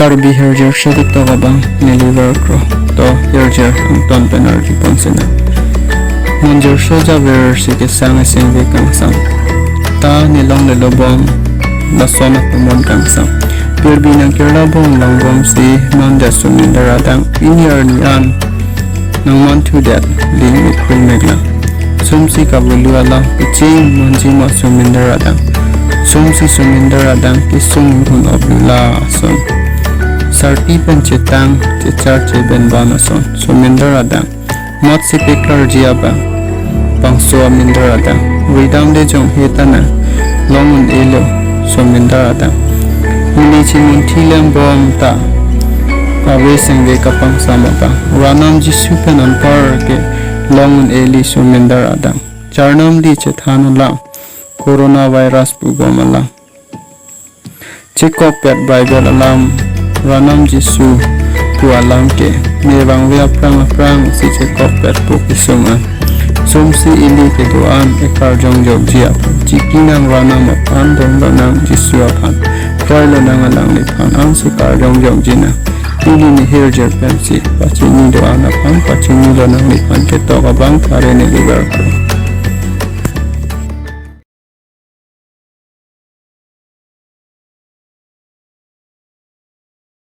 Karbi herjer shadik to kabang ni liver kro to herjer ang ton penalty ponsina monjer soja ver si ke sang ve kang sang ta ni long le lobom na sona pumon kang sang perbi nang kerla bong lang bom si manda sumindara dang inyar ni an nang mon to that limit queen megla sumsi kabulu ala piching monji ma sumindara dang sumsi sumindara dang kisung hun obla son sarti pencetang cecar ceben banason sumindara dang mot si piklar jiaba pangso mindara dang ridam de jong hetana longun elo sumindara dang muli chimun thilam bom ta kawe sengge kapang sama pa ranam ji supenan par ke longun eli sumindara dang charnam di cethana la coronavirus bugomala chekop pet bible alam ranam jisu tu alam ke mewang via prang si chekop pet pukisunga somsi ili ke doan ekar jong jog jia jikinang ranam apan dong ranam jisu apan toilo nang alang ni pan ang si kar jong jog jina ili ni herjer pensi pachini doan apan pachini lo nang ni pan ke to kabang kare ni liver ko